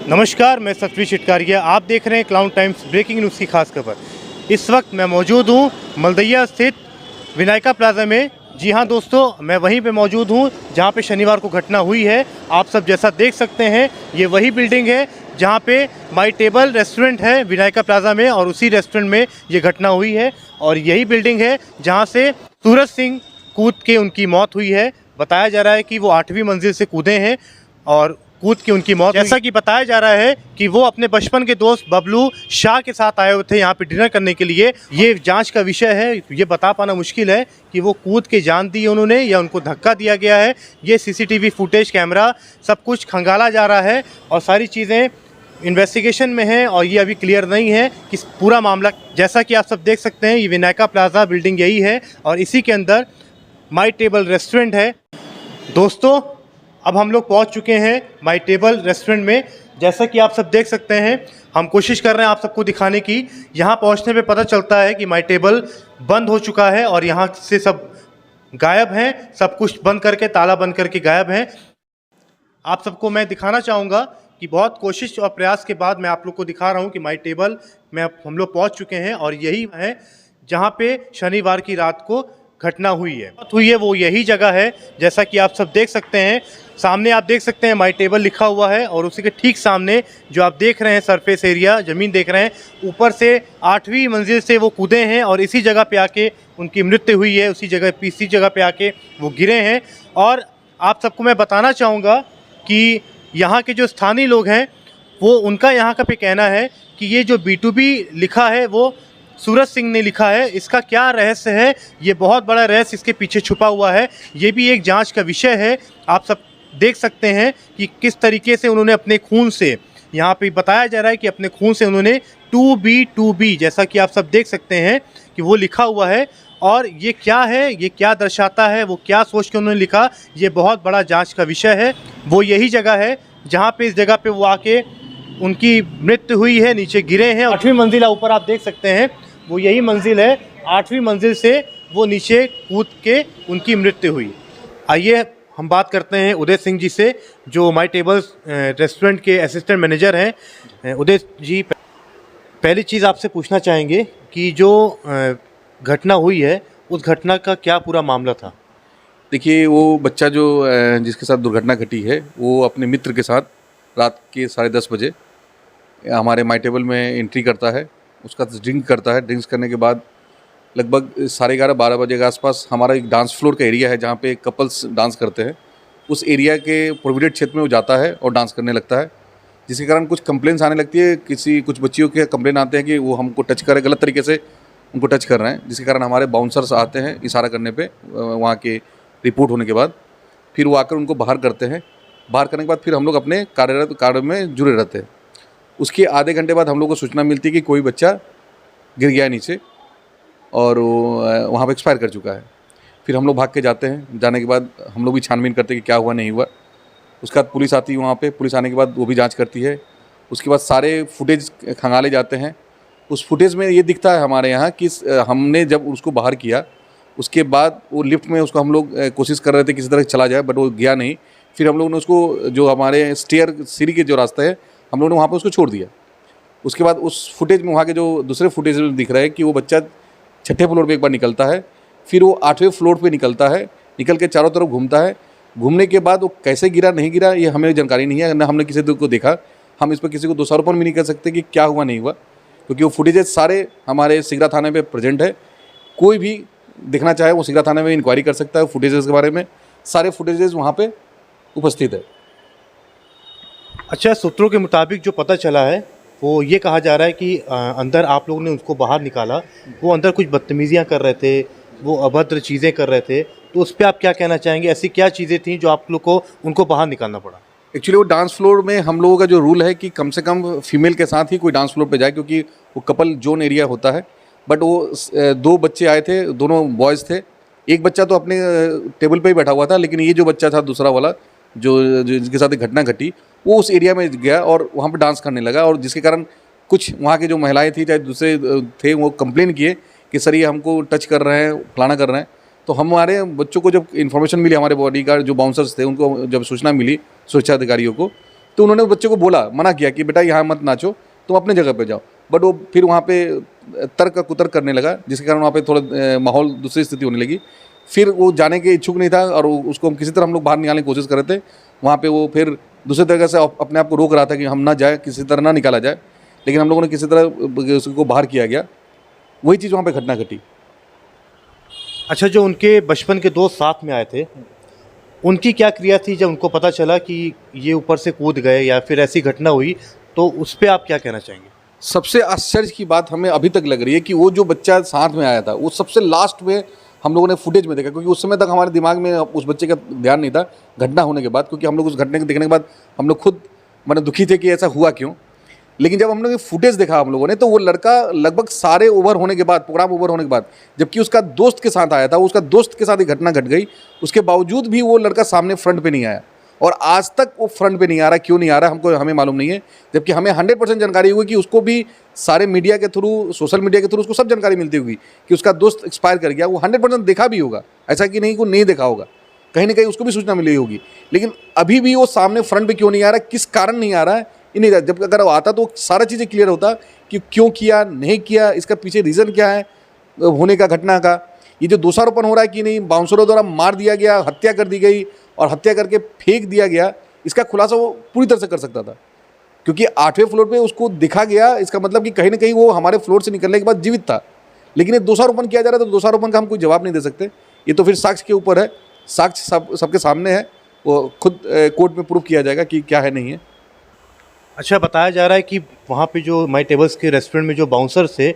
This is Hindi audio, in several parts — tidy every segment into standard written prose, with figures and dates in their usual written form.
नमस्कार, मैं सतवीर चिटकारिया। आप देख रहे हैं क्लाउड टाइम्स ब्रेकिंग न्यूज़ की खास खबर। इस वक्त मैं मौजूद हूँ मलदैया स्थित विनायका प्लाजा में। जी हाँ दोस्तों, मैं वहीं पे मौजूद हूँ जहाँ पे शनिवार को घटना हुई है। आप सब जैसा देख सकते हैं, ये वही बिल्डिंग है जहाँ पे माई टेबल रेस्टोरेंट है विनायका प्लाजा में, और उसी रेस्टोरेंट में ये घटना हुई है। और यही बिल्डिंग है जहाँ से सूरज सिंह कूद के उनकी मौत हुई है। बताया जा रहा है कि वो 8वीं मंजिल से कूदे हैं और कूद के उनकी मौत। जैसा कि बताया जा रहा है कि वो अपने बचपन के दोस्त बबलू शाह के साथ आए हुए थे यहाँ पे डिनर करने के लिए। ये जांच का विषय है, ये बता पाना मुश्किल है कि वो कूद के जान दी उन्होंने या उनको धक्का दिया गया है। ये सीसीटीवी फुटेज, कैमरा, सब कुछ खंगाला जा रहा है और सारी चीज़ें इन्वेस्टिगेशन में है और ये अभी क्लियर नहीं है कि पूरा मामला। जैसा कि आप सब देख सकते हैं, ये विनायका प्लाजा बिल्डिंग यही है और इसी के अंदर माई टेबल रेस्टोरेंट है। दोस्तों, अब हम लोग पहुंच चुके हैं माई टेबल रेस्टोरेंट में। जैसा कि आप सब देख सकते हैं, हम कोशिश कर रहे हैं आप सबको दिखाने की। यहाँ पहुंचने पे पता चलता है कि माई टेबल बंद हो चुका है और यहाँ से सब गायब हैं, सब कुछ बंद करके, ताला बंद करके गायब हैं। आप सबको मैं दिखाना चाहूँगा कि बहुत कोशिश और प्रयास के बाद मैं आप लोग को दिखा रहा हूँ कि माई टेबल में हम लोग पहुँच चुके हैं और यही है जहाँ पे शनिवार की रात को घटना हुई है। वो यही जगह है जैसा कि आप सब देख सकते हैं। सामने आप देख सकते हैं माई टेबल लिखा हुआ है और उसी के ठीक सामने जो आप देख रहे हैं सरफेस एरिया, ज़मीन देख रहे हैं, ऊपर से 8वीं मंजिल से वो कूदे हैं और इसी जगह पे आके उनकी मृत्यु हुई है। इसी जगह पे आके वो गिरे हैं। और आप सबको मैं बताना चाहूँगा कि यहाँ के जो स्थानीय लोग हैं, वो उनका यहाँ का पे कहना है कि ये जो B2B लिखा है वो सूरज सिंह ने लिखा है। इसका क्या रहस्य है, ये बहुत बड़ा रहस्य इसके पीछे छुपा हुआ है। ये भी एक जांच का विषय है। आप सब देख सकते हैं कि किस तरीके से उन्होंने अपने खून से, यहाँ पे बताया जा रहा है कि अपने खून से उन्होंने 2B जैसा कि आप सब देख सकते हैं कि वो लिखा हुआ है। और ये क्या है, ये क्या दर्शाता है, वो क्या सोच के उन्होंने लिखा, ये बहुत बड़ा जाँच का विषय है। वो यही जगह है जहाँ पे, इस जगह पे वो आके उनकी मृत्यु हुई है, नीचे गिरे हैं। 8वीं मंजिल ऊपर आप देख सकते हैं, वो यही मंजिल है। 8वीं मंजिल से वो नीचे कूद के उनकी मृत्यु हुई। आइए हम बात करते हैं उदय सिंह जी से, जो माई टेबल रेस्टोरेंट के असिस्टेंट मैनेजर हैं। उदय जी, पहली चीज़ आपसे पूछना चाहेंगे कि जो घटना हुई है, उस घटना का क्या पूरा मामला था? देखिए, वो बच्चा जो जिसके साथ दुर्घटना घटी है, वो अपने मित्र के साथ रात के 10:30 बजे हमारे माई टेबल में एंट्री करता है। उसका ड्रिंक करता है। ड्रिंक्स करने के बाद लगभग 11:30-12 बजे के आसपास हमारा एक डांस फ्लोर का एरिया है जहाँ पे कपल्स डांस करते हैं। उस एरिया के प्रोविडेड क्षेत्र में वो जाता है और डांस करने लगता है, जिसके कारण कुछ कंप्लेंट्स आने लगती है। कुछ बच्चियों के कंप्लेन आते हैं कि वो हमको टच कर रहे, गलत तरीके से उनको टच कर रहे हैं, जिसके कारण हमारे बाउंसर्स आते हैं इशारा करने पे। वहाँ के रिपोर्ट होने के बाद फिर वो आकर उनको बाहर करते हैं। बाहर करने के बाद फिर हम लोग अपने कार्य में जुड़े रहते हैं। उसके आधे घंटे बाद हम लोग को सूचना मिलती है कि कोई बच्चा गिर गया है नीचे और वहाँ पर एक्सपायर कर चुका है। फिर हम लोग भाग के जाते हैं। जाने के बाद हम लोग भी छानबीन करते हैं कि क्या हुआ नहीं हुआ। उसके बाद पुलिस आती है वहाँ पे। पुलिस आने के बाद वो भी जांच करती है। उसके बाद सारे फुटेज खंगाले जाते हैं। उस फुटेज में ये दिखता है हमारे यहाँ कि हमने जब उसको बाहर किया, उसके बाद वो लिफ्ट में उसको हम लोग कोशिश कर रहे थे किसी तरह चला जाए, बट वो गया नहीं। फिर हम लोगों ने उसको, जो हमारे सीढ़ी के जो रास्ता है, हम लोगों ने वहाँ पर उसको छोड़ दिया। उसके बाद उस फुटेज में, वहाँ के जो दूसरे फुटेज में दिख रहा है कि वो बच्चा 6ठे फ्लोर पे एक बार निकलता है, फिर वो 8वें फ्लोर पे निकलता है, निकल के चारों तरफ घूमता है। घूमने के बाद वो कैसे गिरा नहीं गिरा ये हमें जानकारी नहीं है, न हमने किसी को देखा। हम इस पर किसी को दोषारोपण भी नहीं कर सकते कि क्या हुआ नहीं हुआ, क्योंकि वो फुटेजेज सारे हमारे सिगरा थाने पे प्रेजेंट है। कोई भी देखना चाहे वो सिगरा थाने में इंक्वायरी कर सकता है फुटेजेस के बारे में। सारे फुटेजेस वहाँ पे उपस्थित है। अच्छा, सूत्रों के मुताबिक जो पता चला है, वो ये कहा जा रहा है कि अंदर आप लोगों ने उसको बाहर निकाला, वो अंदर कुछ बदतमीजियाँ कर रहे थे, वो अभद्र चीज़ें कर रहे थे, तो उस पर आप क्या कहना चाहेंगे? ऐसी क्या चीज़ें थी जो आप लोग को उनको बाहर निकालना पड़ा? एक्चुअली वो डांस फ्लोर में हम लोगों का जो रूल है कि कम से कम फीमेल के साथ ही कोई डांस फ्लोर पे जाए, क्योंकि वो कपल जोन एरिया होता है। बट वो 2 बच्चे आए थे, दोनों बॉयज़ थे। एक बच्चा तो अपने टेबल पे ही बैठा हुआ था, लेकिन ये जो बच्चा था दूसरा वाला, जो जिसके साथ घटना घटी, वो उस एरिया में गया और वहाँ पे डांस करने लगा। और जिसके कारण कुछ वहाँ के जो महिलाएं थी, चाहे दूसरे थे, वो कंप्लेन किए कि सर ये हमको टच कर रहे हैं, फलाना कर रहे हैं। तो हमारे बच्चों को जब इन्फॉर्मेशन मिली, हमारे बॉडीगार्ड जो बाउंसर्स थे, उनको जब सूचना मिली सुरक्षा अधिकारियों को, तो उन्होंने बच्चे को बोला, मना किया कि बेटा यहाँ मत नाचो, तुम अपने जगह पे जाओ। बट वो फिर वहाँ पे तर्क कुतर्क करने लगा, जिसके कारण वहाँ पे थोड़ा माहौल दूसरी स्थिति होने लगी। फिर वो जाने के इच्छुक नहीं था और उसको हम किसी तरह हम लोग बाहर निकालने की कोशिश कर रहे थे। वहाँ पे वो फिर दूसरे तरीके से अपने आप को रोक रहा था कि हम ना जाए, किसी तरह ना निकाला जाए, लेकिन हम लोगों ने किसी तरह उसको बाहर किया गया। वही चीज़ वहाँ पे घटना घटी। अच्छा, जो उनके बचपन के दोस्त साथ में आए थे, उनकी क्या क्रिया थी जब उनको पता चला कि ये ऊपर से कूद गए या फिर ऐसी घटना हुई, तो उस पर आप क्या कहना चाहेंगे? सबसे आश्चर्य की बात हमें अभी तक लग रही है कि वो जो बच्चा साथ में आया था, वो सबसे लास्ट में हम लोगों ने फुटेज में देखा, क्योंकि उस समय तक हमारे दिमाग में उस बच्चे का ध्यान नहीं था घटना होने के बाद, क्योंकि हम लोग उस घटने को देखने के बाद हम लोग खुद मैंने दुखी थे कि ऐसा हुआ क्यों। लेकिन जब हम लोग ये फुटेज देखा हम लोगों ने, तो वो लड़का लगभग सारे ओवर होने के बाद, प्रोग्राम ओवर होने के बाद, जबकि उसका दोस्त के साथ आया था, उसका दोस्त के साथ ये घटना घट गई, उसके बावजूद भी वो लड़का सामने फ्रंट पे नहीं आया और आज तक वो फ्रंट पे नहीं आ रहा। क्यों नहीं आ रहा हमें मालूम नहीं है, जबकि हमें 100% जानकारी हुई कि उसको भी सारे मीडिया के थ्रू, सोशल मीडिया के थ्रू उसको सब जानकारी मिलती होगी कि उसका दोस्त एक्सपायर कर गया। वो 100% देखा भी होगा, ऐसा कि नहीं को नहीं देखा होगा, कहीं ना कहीं उसको भी सूचना मिली होगी। लेकिन अभी भी वो सामने फ्रंट पे क्यों नहीं आ रहा, किस कारण नहीं आ रहा है, ये नहीं। जब अगर वो आता तो सारा चीज़ें क्लियर होता कि क्यों किया, नहीं किया, इसका पीछे रीज़न क्या है होने का घटना का। ये जो दोषारोपण हो रहा है कि नहीं बाउंसरों द्वारा मार दिया गया, हत्या कर दी गई और हत्या करके फेंक दिया गया, इसका खुलासा वो पूरी तरह से कर सकता था, क्योंकि 8वें फ्लोर पे उसको दिखा गया। इसका मतलब कि कहीं ना कहीं वो हमारे फ्लोर से निकलने के बाद जीवित था। लेकिन ये दोषारोपण किया जा रहा है, तो दोषारोपण का हम कोई जवाब नहीं दे सकते। ये तो फिर साक्ष्य के ऊपर है, साक्ष्य सबके सामने है, वो खुद कोर्ट में प्रूव किया जाएगा कि क्या है नहीं है। अच्छा, बताया जा रहा है कि वहाँ पे जो माई टेबल्स के रेस्टोरेंट में जो बाउंसर थे,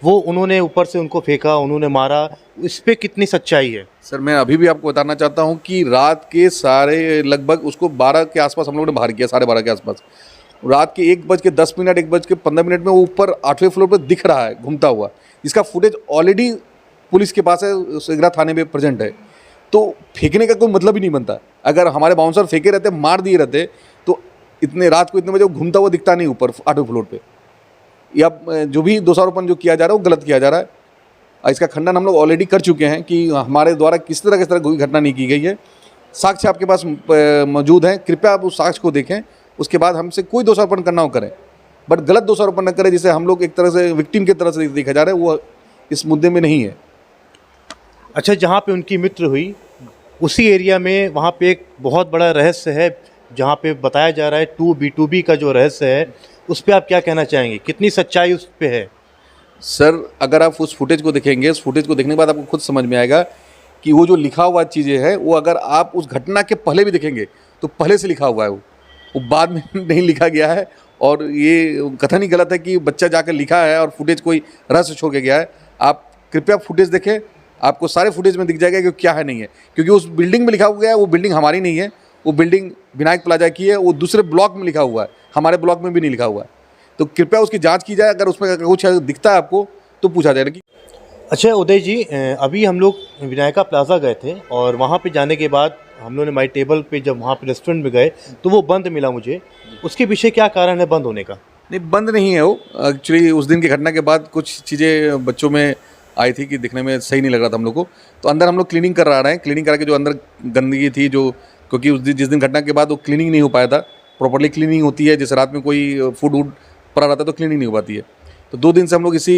वो उन्होंने ऊपर से उनको फेंका, उन्होंने मारा, इस पे कितनी सच्चाई है? सर मैं अभी भी आपको बताना चाहता हूँ कि रात के सारे लगभग उसको 12 के आसपास हम लोगों ने बाहर किया, 12:30 के आसपास। रात के 1:10 1:15 में वो ऊपर 8वें फ्लोर पर दिख रहा है घूमता हुआ, जिसका फुटेज ऑलरेडी पुलिस के पास है, सिगरा थाने में प्रेजेंट है। तो फेंकने का कोई मतलब ही नहीं बनता। अगर हमारे बाउंसर फेंके रहते, मार दिए रहते, तो इतने रात को इतने बजे घूमता हुआ दिखता नहीं ऊपर 8वें फ्लोर पे। या जो भी दोषारोपण जो किया जा रहा है वो गलत किया जा रहा है। इसका खंडन हम लोग ऑलरेडी कर चुके हैं कि हमारे द्वारा किस तरह कोई घटना नहीं की गई है। साक्ष्य आपके पास मौजूद हैं, कृपया आप उस साक्ष्य को देखें, उसके बाद हमसे कोई दोषारोपण करना हो करें, बट गलत दोषारोपण न करें, जिसे हम लोग एक तरह से विक्टिम की तरह से देखा जा रहा है, वो इस मुद्दे में नहीं है। अच्छा, जहाँ पे उनकी मृत्यु हुई उसी एरिया में वहाँ पे एक बहुत बड़ा रहस्य है, जहाँ पे बताया जा रहा है 2B2B का जो रहस्य है, उस पर आप क्या कहना चाहेंगे, कितनी सच्चाई उस पर है? सर अगर आप उस फुटेज को देखेंगे, उस फुटेज को देखने के बाद आपको खुद समझ में आएगा कि वो जो लिखा हुआ चीज़ें हैं, वो अगर आप उस घटना के पहले भी देखेंगे तो पहले से लिखा हुआ है, वो बाद में नहीं लिखा गया है। और ये कथन ही गलत है कि बच्चा जाकर लिखा है और फुटेज कोई रहस्य छोड़ के गया है। आप कृपया फुटेज देखें, आपको सारे फुटेज में दिख जाएगा कि क्या है नहीं है, क्योंकि उस बिल्डिंग में लिखा हुआ है, वो बिल्डिंग हमारी नहीं है, वो बिल्डिंग विनायक प्लाजा की है, वो दूसरे ब्लॉक में लिखा हुआ है, हमारे ब्लॉक में भी नहीं लिखा हुआ है। तो कृपया उसकी जांच की जाए, अगर उसमें कुछ दिखता है आपको तो पूछा जाएगा कि। अच्छा उदय जी, अभी हम लोग विनायका प्लाजा गए थे और वहाँ पे जाने के बाद हम लोगों ने माई टेबल पे जब वहाँ पे रेस्टोरेंट में गए तो वो बंद मिला मुझे। उसके पीछे क्या कारण है बंद होने का? नहीं, बंद नहीं है वो। एक्चुअली उस दिन की घटना के बाद कुछ चीज़ें बच्चों में आई थी कि दिखने में सही नहीं लग रहा था हम लोग को, तो अंदर हम लोग क्लीनिंग कर रहे हैं। क्लीनिंग करा के जो अंदर गंदगी थी, जो क्योंकि उस दिन जिस दिन घटना के बाद वो क्लीनिंग नहीं हो पाया था, प्रॉपर्ली क्लीनिंग होती है, जैसे रात में कोई फूड वूड पड़ा रहता है तो क्लीनिंग नहीं हो पाती है। तो 2 दिन से हम लोग इसी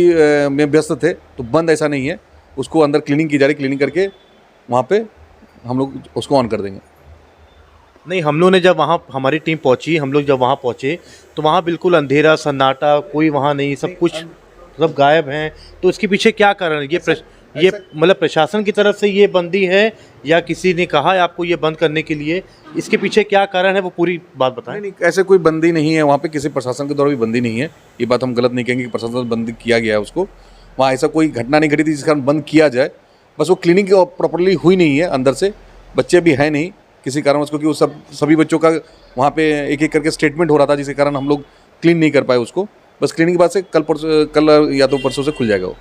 में व्यस्त थे, तो बंद ऐसा नहीं है, उसको अंदर क्लीनिंग की जा रही, क्लीनिंग करके वहाँ पे हम लोग उसको ऑन कर देंगे। नहीं, हम लोग ने जब वहाँ हमारी टीम पहुँची, हम लोग जब वहाँ पहुँचे तो वहाँ बिल्कुल अंधेरा सन्नाटा, कोई वहाँ नहीं, सब कुछ सब गायब हैं। तो इसके पीछे क्या कारण है? ये मतलब प्रशासन की तरफ से ये बंदी है या किसी ने कहा है आपको ये बंद करने के लिए? इसके पीछे क्या कारण है वो पूरी बात बताएं। नहीं, ऐसे कोई बंदी नहीं है वहाँ पे, किसी प्रशासन के द्वारा भी बंदी नहीं है। ये बात हम गलत नहीं कहेंगे कि प्रशासन बंदी किया गया है उसको। वहाँ ऐसा कोई घटना नहीं घटी थी जिस कारण बंद किया जाए, बस वो क्लीनिंग प्रॉपरली हुई नहीं है अंदर से। बच्चे भी हैं नहीं किसी कारण, क्योंकि वो सभी बच्चों का वहाँ पे एक एक करके स्टेटमेंट हो रहा था, जिसके कारण हम लोग क्लीन नहीं कर पाए उसको। बस क्लीनिंग के बाद से कल या तो परसों से खुल जाएगा वो।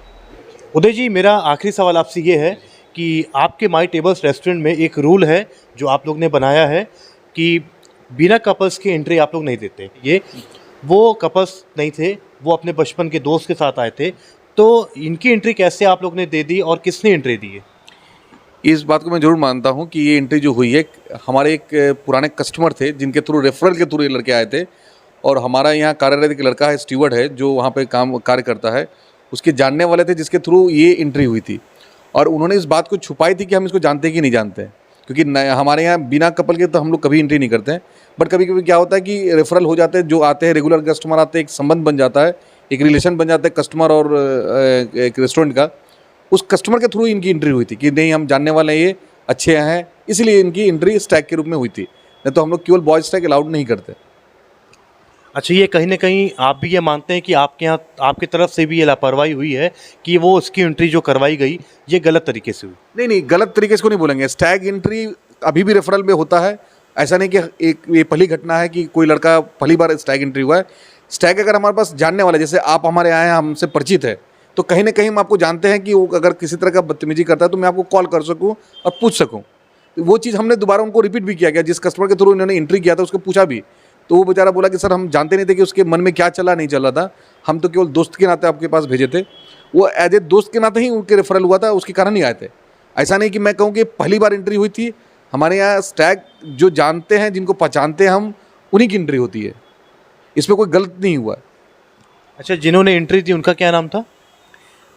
उदय जी, मेरा आखिरी सवाल आपसे ये है कि आपके माई टेबल्स रेस्टोरेंट में एक रूल है जो आप लोग ने बनाया है कि बिना कपल्स की एंट्री आप लोग नहीं देते। ये वो कपल्स नहीं थे, वो अपने बचपन के दोस्त के साथ आए थे, तो इनकी एंट्री कैसे आप लोग ने दे दी और किसने एंट्री दी है? इस बात को मैं ज़रूर मानता हूँ कि ये एंट्री जो हुई है, हमारे एक पुराने कस्टमर थे जिनके थ्रू रेफरल के थ्रू ये लड़के आए थे, और हमारा यहाँ कार्यरत एक लड़का है, स्टीवर्ड है, जो वहाँ पे कार्य करता है, उसके जानने वाले थे जिसके थ्रू ये एंट्री हुई थी। और उन्होंने इस बात को छुपाई थी कि हम इसको जानते कि नहीं जानते हैं, क्योंकि हमारे यहाँ बिना कपल के तो हम लोग कभी एंट्री नहीं करते हैं। बट कभी कभी क्या होता है कि रेफरल हो जाते हैं, जो आते हैं रेगुलर कस्टमर आते हैं, एक संबंध बन जाता है, एक रिलेशन बन जाता है कस्टमर और एक रेस्टोरेंट का। उस कस्टमर के थ्रू इनकी एंट्री हुई थी कि नहीं हम जानने वाले हैं, ये अच्छे हैं, इसलिए इनकी एंट्री स्टैग के रूप में हुई थी। नहीं तो हम लोग केवल बॉयज़ स्टैग अलाउड नहीं करते। अच्छा, ये कहीं ना कहीं आप भी ये मानते हैं कि आपके यहाँ आपकी तरफ से भी ये लापरवाही हुई है कि वो उसकी एंट्री जो करवाई गई ये गलत तरीके से हुई? नहीं नहीं, गलत तरीके से को नहीं बोलेंगे। स्टैग एंट्री अभी भी रेफरल में होता है। ऐसा नहीं कि एक ये पहली घटना है कि कोई लड़का पहली बार स्टैग एंट्री हुआ है। स्टैग अगर हमारे पास जानने वाले, जैसे आप हमारे आए हैं, हमसे परिचित है, तो कहीं ना कहीं हम आपको जानते हैं कि वो अगर किसी तरह का बदतमीजी करता है तो मैं आपको कॉल कर सकूँ और पूछ सकूँ। तो वो चीज़ हमने दोबारा उनको रिपीट भी किया गया। जिस कस्टमर के थ्रू इन्होंने एंट्री किया था उसको पूछा भी, तो वो बेचारा बोला कि सर हम जानते नहीं थे कि उसके मन में क्या चला नहीं चल रहा था, हम तो केवल दोस्त के नाते आपके पास भेजे थे। वो एज ए दोस्त के नाते ही उनके रेफरल हुआ था, उसके कारण ही आए थे। ऐसा नहीं कि मैं कहूँ कि पहली बार एंट्री हुई थी। हमारे यहाँ स्टैग जो जानते हैं, जिनको पहचानते हैं हम, उन्हीं की एंट्री होती है। इसमें कोई गलत नहीं हुआ। अच्छा, जिन्होंने एंट्री दी उनका क्या नाम था?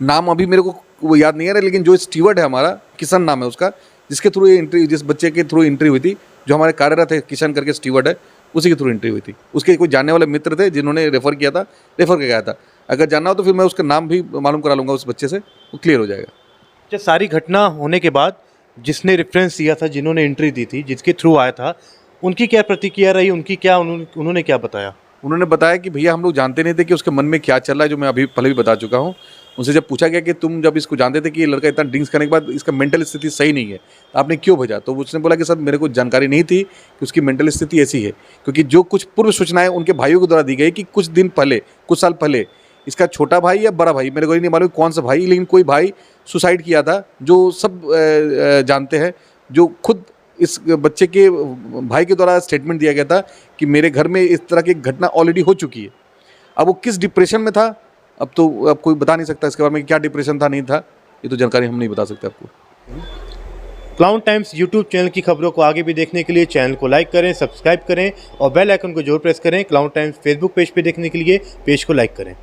नाम अभी मेरे को वो याद नहीं आ रहा, लेकिन जो स्टीवर्ड है हमारा, किशन नाम है उसका, जिसके थ्रू ये एंट्री, जिस बच्चे के थ्रू एंट्री हुई थी, जो हमारे कार्यरत है, किशन करके स्टीवर्ड है, उसी के थ्रू एंट्री हुई थी। उसके कोई जानने वाले मित्र थे जिन्होंने रेफ़र किया था, रेफ़र किया गया था। अगर जानना हो तो फिर मैं उसका नाम भी मालूम करा लूँगा उस बच्चे से, वो क्लियर हो जाएगा। अच्छा, सारी घटना होने के बाद जिसने रेफरेंस दिया था, जिन्होंने एंट्री दी थी, जिसके थ्रू आया था, उनकी क्या प्रतिक्रिया रही? उनकी क्या उन्होंने क्या बताया? उन्होंने बताया कि भैया हम लोग जानते नहीं थे कि उसके मन में क्या चल रहा है, जो मैं अभी पहले भी बता चुका हूँ। उनसे जब पूछा गया कि तुम जब इसको जानते थे कि ये लड़का इतना ड्रिंक्स करने के बाद इसका मेंटल स्थिति सही नहीं है, तो आपने क्यों भेजा? तो उसने बोला कि सर मेरे को जानकारी नहीं थी कि उसकी मेंटल स्थिति ऐसी है, क्योंकि जो कुछ पूर्व सूचनाएं उनके भाइयों के द्वारा दी गई कि कुछ दिन पहले, कुछ साल पहले, इसका छोटा भाई या बड़ा भाई, मेरे को नहीं मालूम कौन सा भाई, लेकिन कोई भाई सुसाइड किया था, जो सब जानते हैं। जो खुद इस बच्चे के भाई के द्वारा स्टेटमेंट दिया गया था कि मेरे घर में इस तरह की घटना ऑलरेडी हो चुकी है। अब वो किस डिप्रेशन में था, अब कोई बता नहीं सकता इसके बारे में, क्या डिप्रेशन था नहीं था, ये तो जानकारी हम नहीं बता सकते आपको। क्लाउन टाइम्स यूट्यूब चैनल की खबरों को आगे भी देखने के लिए चैनल को लाइक करें, सब्सक्राइब करें और बेल आइकन को जरूर प्रेस करें। क्लाउन टाइम्स फेसबुक पेज पे देखने के लिए पेज को लाइक करें।